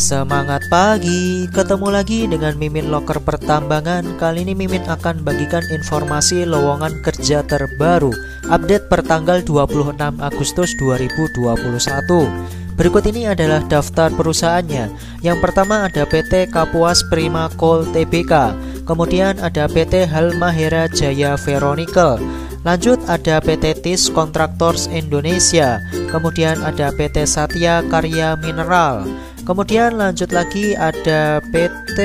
Semangat pagi, ketemu lagi dengan Mimin Loker Pertambangan. Kali ini Mimin akan bagikan informasi lowongan kerja terbaru, update pertanggal 26 Agustus 2021. Berikut ini adalah daftar perusahaannya. Yang pertama ada PT Kapuas Prima Coal Tbk, kemudian ada PT Halmahera Jaya Veronical. Lanjut ada PT TIS Contractors Indonesia, kemudian ada PT Satya Karya Mineral, kemudian lanjut lagi ada PT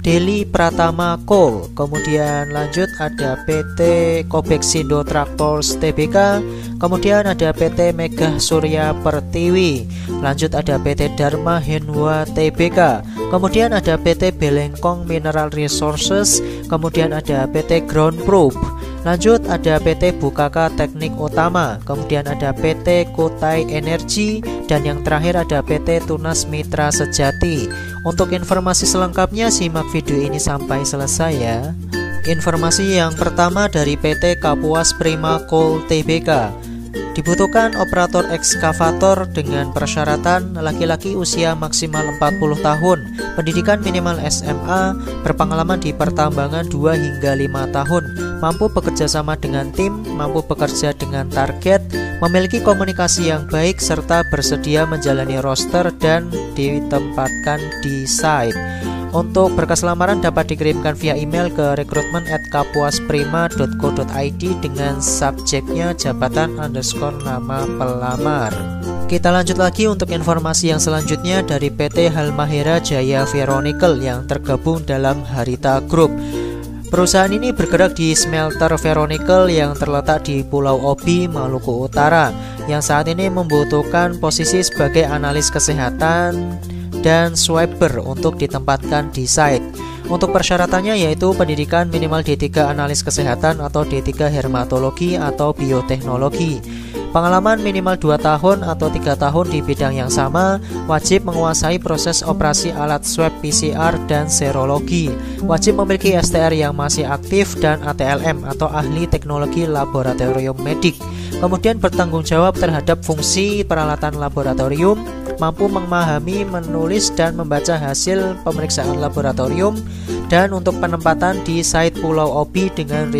Deli Pratama Coal, kemudian lanjut ada PT Kobeksindo Tractors Tbk, kemudian ada PT Megah Surya Pertiwi, lanjut ada PT Dharma Henwa Tbk, kemudian ada PT Belengkong Mineral Resources, kemudian ada PT Ground Probe, lanjut ada PT Bukaka Teknik Utama, kemudian ada PT Kutai Energi, dan yang terakhir ada PT Tunas Mitra Sejati. Untuk informasi selengkapnya simak video ini sampai selesai ya. Informasi yang pertama dari PT Kapuas Prima Coal Tbk. Dibutuhkan operator ekskavator dengan persyaratan laki-laki usia maksimal 40 tahun, pendidikan minimal SMA, berpengalaman di pertambangan 2 hingga 5 tahun, mampu bekerja sama dengan tim, mampu bekerja dengan target, memiliki komunikasi yang baik, serta bersedia menjalani roster dan ditempatkan di site. Untuk berkas lamaran dapat dikirimkan via email ke rekrutmen@kapuasprima.co.id dengan subjeknya jabatan _ nama pelamar. Kita lanjut lagi untuk informasi yang selanjutnya dari PT Halmahera Jaya Veronical yang tergabung dalam Harita Group. Perusahaan ini bergerak di smelter Veronical yang terletak di Pulau Obi, Maluku Utara, yang saat ini membutuhkan posisi sebagai analis kesehatan dan swiper untuk ditempatkan di site. Untuk persyaratannya yaitu pendidikan minimal D3 analis kesehatan atau D3 hermatologi atau bioteknologi, pengalaman minimal 2 tahun atau 3 tahun di bidang yang sama, wajib menguasai proses operasi alat swab PCR dan serologi, wajib memiliki STR yang masih aktif dan ATLM atau ahli teknologi laboratorium medik, kemudian bertanggung jawab terhadap fungsi peralatan laboratorium, mampu memahami, menulis, dan membaca hasil pemeriksaan laboratorium, dan untuk penempatan di site Pulau Obi dengan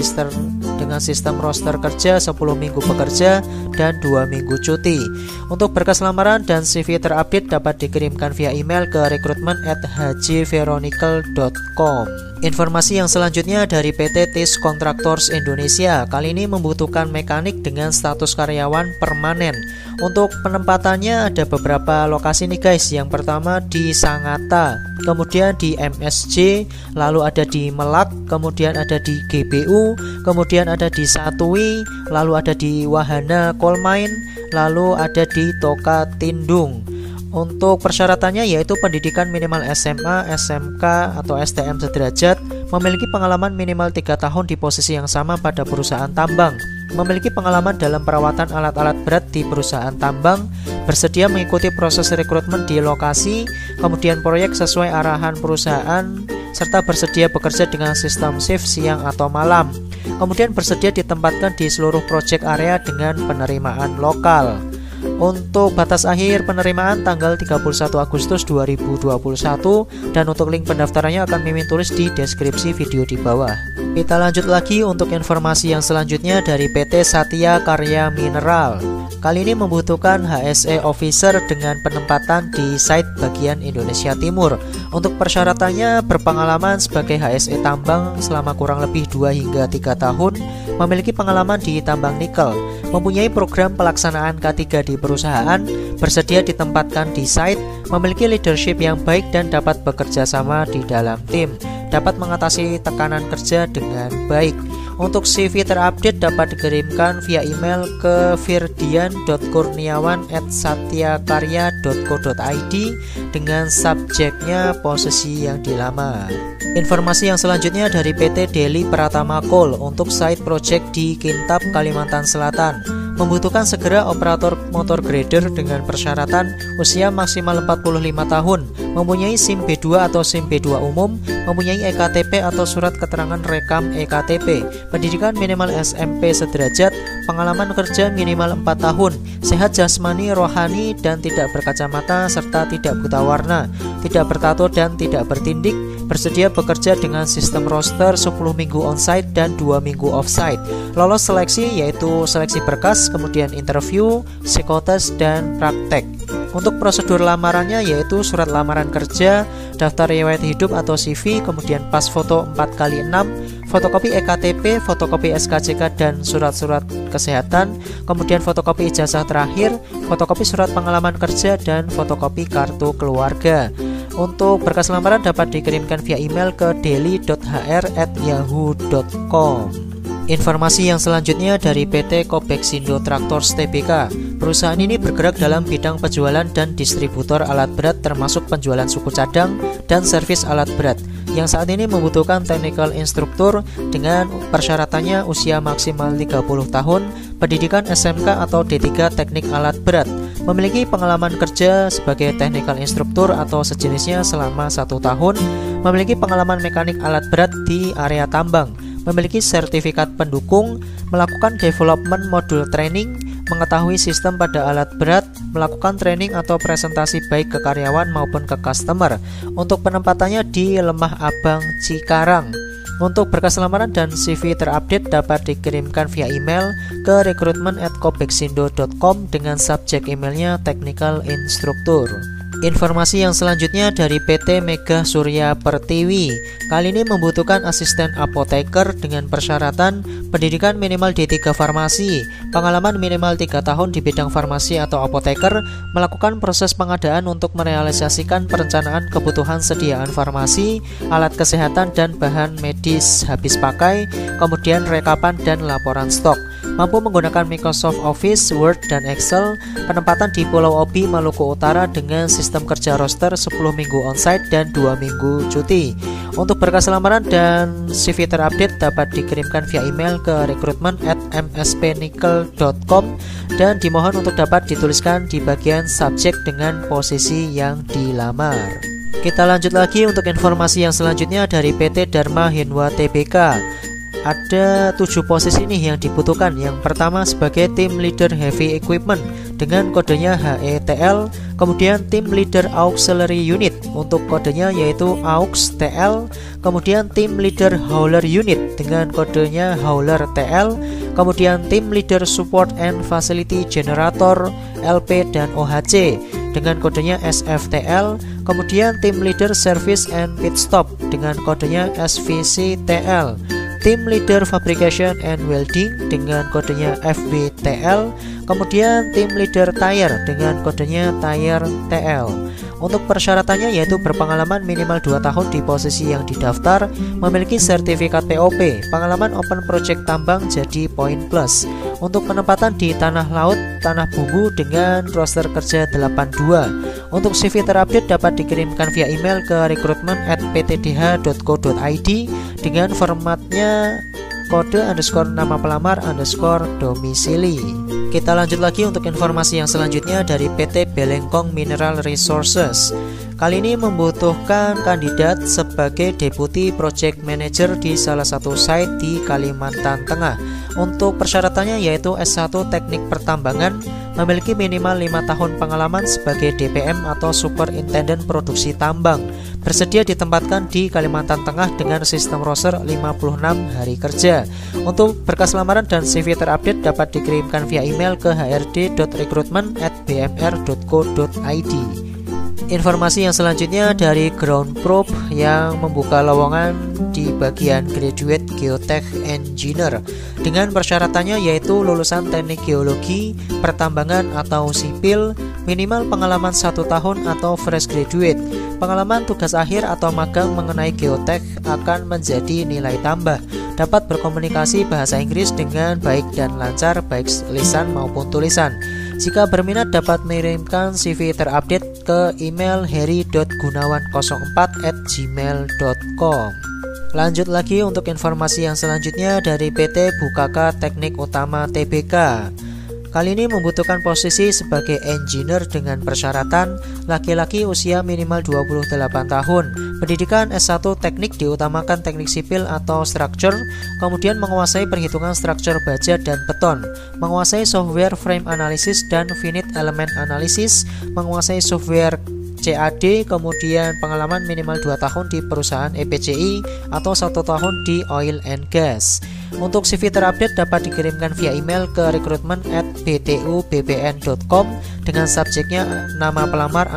sistem roster kerja 10 minggu bekerja dan 2 minggu cuti. Untuk berkas lamaran dan CV terupdate dapat dikirimkan via email ke rekrutmen@hjveronical.com. Informasi yang selanjutnya dari PT TIS Contractors Indonesia. Kali ini membutuhkan mekanik dengan status karyawan permanen. Untuk penempatannya ada beberapa lokasi nih guys. Yang pertama di Sangatta, kemudian di MSJ, lalu ada di Melak, kemudian ada di GBU, kemudian ada di Satui, lalu ada di Wahana Coal Mine, lalu ada di Toka Tindung. Untuk persyaratannya yaitu pendidikan minimal SMA, SMK, atau STM sederajat, memiliki pengalaman minimal 3 tahun di posisi yang sama pada perusahaan tambang, memiliki pengalaman dalam perawatan alat-alat berat di perusahaan tambang, bersedia mengikuti proses rekrutmen di lokasi, kemudian proyek sesuai arahan perusahaan, serta bersedia bekerja dengan sistem shift siang atau malam, kemudian bersedia ditempatkan di seluruh proyek area dengan penerimaan lokal. Untuk batas akhir penerimaan tanggal 31 Agustus 2021, dan untuk link pendaftarannya akan Mimin tulis di deskripsi video di bawah. Kita lanjut lagi untuk informasi yang selanjutnya dari PT Satya Karya Mineral. Kali ini membutuhkan HSE Officer dengan penempatan di site bagian Indonesia Timur. Untuk persyaratannya berpengalaman sebagai HSE tambang selama kurang lebih 2 hingga 3 tahun, memiliki pengalaman di tambang nikel, mempunyai program pelaksanaan K3 di perusahaan, bersedia ditempatkan di site, memiliki leadership yang baik dan dapat bekerja sama di dalam tim, dapat mengatasi tekanan kerja dengan baik. Untuk CV terupdate dapat dikirimkan via email ke firdian.kurniawan@satyakarya.co.id dengan subjeknya posisi yang dilamar. Informasi yang selanjutnya dari PT Deli Pratama Coal untuk site project di Kintab, Kalimantan Selatan. Membutuhkan segera operator motor grader dengan persyaratan usia maksimal 45 tahun, mempunyai SIM B2 atau SIM B2 umum, mempunyai EKTP atau surat keterangan rekam EKTP, pendidikan minimal SMP sederajat, pengalaman kerja minimal 4 tahun, sehat jasmani, rohani, dan tidak berkacamata, serta tidak buta warna, tidak bertato dan tidak bertindik, bersedia bekerja dengan sistem roster 10 minggu onsite dan 2 minggu offsite, lolos seleksi yaitu seleksi berkas, kemudian interview, psikotes, dan praktek. Untuk prosedur lamarannya yaitu surat lamaran kerja, daftar riwayat hidup atau CV, kemudian pas foto 4x6, fotokopi EKTP, fotokopi SKCK dan surat-surat kesehatan, kemudian fotokopi ijazah terakhir, fotokopi surat pengalaman kerja, dan fotokopi kartu keluarga. Untuk berkas lamaran dapat dikirimkan via email ke daily.hr@yahoo.com. Informasi yang selanjutnya dari PT Kobeksindo Traktors Tbk. Perusahaan ini bergerak dalam bidang penjualan dan distributor alat berat termasuk penjualan suku cadang dan servis alat berat, yang saat ini membutuhkan technical instruktur dengan persyaratannya usia maksimal 30 tahun, pendidikan SMK atau D3 teknik alat berat, memiliki pengalaman kerja sebagai technical instruktur atau sejenisnya selama 1 tahun, memiliki pengalaman mekanik alat berat di area tambang, memiliki sertifikat pendukung, melakukan development modul training, mengetahui sistem pada alat berat, melakukan training atau presentasi baik ke karyawan maupun ke customer. Untuk penempatannya di Lemah Abang, Cikarang. Untuk berkas lamaran dan CV terupdate dapat dikirimkan via email ke recruitment@kobeksindo.com dengan subjek emailnya Technical Instructor. Informasi yang selanjutnya dari PT Mega Surya Pertiwi. Kali ini membutuhkan asisten apoteker dengan persyaratan pendidikan minimal D3 farmasi, pengalaman minimal 3 tahun di bidang farmasi atau apoteker, melakukan proses pengadaan untuk merealisasikan perencanaan kebutuhan sediaan farmasi, alat kesehatan dan bahan medis habis pakai, kemudian rekapan dan laporan stok, mampu menggunakan Microsoft Office, Word, dan Excel, penempatan di Pulau Obi, Maluku Utara dengan sistem kerja roster 10 minggu onsite dan 2 minggu cuti. Untuk berkas lamaran dan CV terupdate dapat dikirimkan via email ke recruitment@mspnickel.com dan dimohon untuk dapat dituliskan di bagian subjek dengan posisi yang dilamar. Kita lanjut lagi untuk informasi yang selanjutnya dari PT Dharma Hinwa Tbk. Ada 7 posisi nih yang dibutuhkan. Yang pertama sebagai Team Leader Heavy Equipment dengan kodenya HETL, kemudian Team Leader Auxiliary Unit untuk kodenya yaitu AUX-TL, kemudian Team Leader Hauler Unit dengan kodenya Hauler TL, kemudian Team Leader Support and Facility Generator LP dan OHC dengan kodenya SFTL, kemudian Team Leader Service and Pit Stop dengan kodenya SVCTL, Team Leader Fabrication and Welding dengan kodenya FBTL, kemudian Team Leader Tire dengan kodenya Tire TL. Untuk persyaratannya yaitu berpengalaman minimal 2 tahun di posisi yang didaftar, memiliki sertifikat POP, pengalaman open project tambang jadi poin plus. Untuk penempatan di tanah laut, tanah bumbu dengan roster kerja 82. Untuk CV terupdate dapat dikirimkan via email ke recruitment@ptdh.co.id dengan formatnya kode _nama pelamar _domisili. Kita lanjut lagi untuk informasi yang selanjutnya dari PT Belengkong Mineral Resources. Kali ini membutuhkan kandidat sebagai Deputy Project Manager di salah satu site di Kalimantan Tengah. Untuk persyaratannya yaitu S1 Teknik Pertambangan, memiliki minimal 5 tahun pengalaman sebagai DPM atau Superintendent Produksi Tambang, bersedia ditempatkan di Kalimantan Tengah dengan sistem roster 56 hari kerja. Untuk berkas lamaran dan CV terupdate dapat dikirimkan via email ke hrd.recruitment@bmr.co.id. Informasi yang selanjutnya dari Ground Probe yang membuka lowongan di bagian Graduate Geotech Engineer dengan persyaratannya yaitu lulusan teknik geologi, pertambangan atau sipil, minimal pengalaman 1 tahun atau fresh graduate. Pengalaman tugas akhir atau magang mengenai geotech akan menjadi nilai tambah. Dapat berkomunikasi bahasa Inggris dengan baik dan lancar baik lisan maupun tulisan. Jika berminat dapat mengirimkan CV terupdate ke email heri.gunawan04@gmail.com. Lanjut lagi untuk informasi yang selanjutnya dari PT Bukaka Teknik Utama Tbk. Kali ini membutuhkan posisi sebagai engineer dengan persyaratan laki-laki usia minimal 28 tahun, pendidikan S1 teknik diutamakan teknik sipil atau structure, kemudian menguasai perhitungan struktur baja dan beton, menguasai software frame analysis dan finite element analysis, menguasai software CAD, kemudian pengalaman minimal 2 tahun di perusahaan EPCI atau 1 tahun di oil and gas. Untuk CV terupdate dapat dikirimkan via email ke recruitment@btubbn.com dengan subjeknya nama pelamar _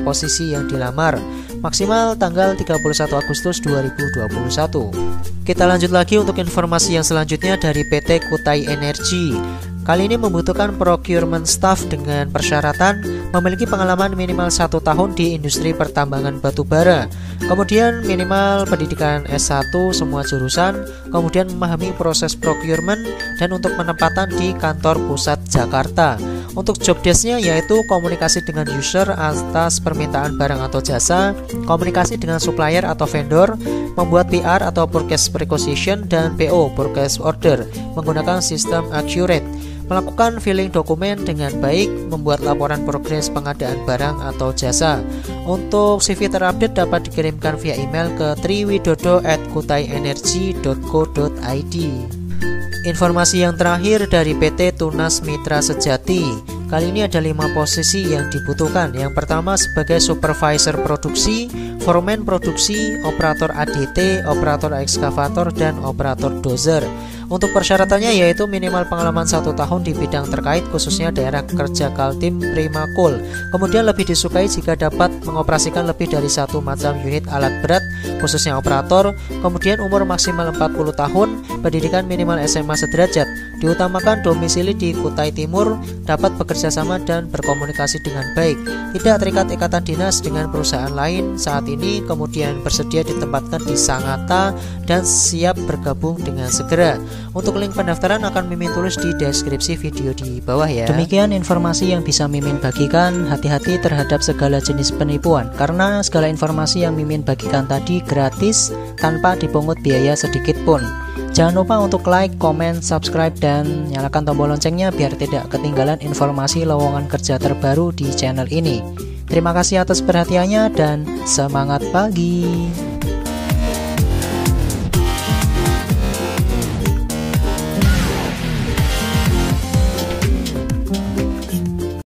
posisi yang dilamar. Maksimal tanggal 31 Agustus 2021. Kita lanjut lagi untuk informasi yang selanjutnya dari PT Kutai Energi. Kali ini membutuhkan procurement staff dengan persyaratan memiliki pengalaman minimal 1 tahun di industri pertambangan batubara, kemudian minimal pendidikan S1 semua jurusan, kemudian memahami proses procurement, dan untuk penempatan di kantor pusat Jakarta. Untuk job desk-nya yaitu komunikasi dengan user atas permintaan barang atau jasa, komunikasi dengan supplier atau vendor, membuat PR atau purchase requisition, dan PO purchase order menggunakan sistem Accurate, melakukan filling dokumen dengan baik, membuat laporan progres pengadaan barang atau jasa. Untuk CV terupdate dapat dikirimkan via email ke triwidodo@kutaienergi.co.id. Informasi yang terakhir dari PT Tunas Mitra Sejati. Kali ini ada 5 posisi yang dibutuhkan. Yang pertama sebagai supervisor produksi, foreman produksi, operator ADT, operator ekskavator, dan operator dozer. Untuk persyaratannya yaitu minimal pengalaman 1 tahun di bidang terkait, khususnya daerah kerja Kaltim Primakul. Kemudian lebih disukai jika dapat mengoperasikan lebih dari 1 macam unit alat berat, khususnya operator. Kemudian umur maksimal 40 tahun, pendidikan minimal SMA sederajat. Diutamakan domisili di Kutai Timur, dapat bekerja sama dan berkomunikasi dengan baik, tidak terikat ikatan dinas dengan perusahaan lain saat ini, kemudian bersedia ditempatkan di Sangatta dan siap bergabung dengan segera. Untuk link pendaftaran akan Mimin tulis di deskripsi video di bawah ya. Demikian informasi yang bisa Mimin bagikan. Hati-hati terhadap segala jenis penipuan, karena segala informasi yang Mimin bagikan tadi gratis tanpa dipungut biaya sedikit pun. Jangan lupa untuk like, komen, subscribe, dan nyalakan tombol loncengnya biar tidak ketinggalan informasi lowongan kerja terbaru di channel ini. Terima kasih atas perhatiannya dan semangat pagi.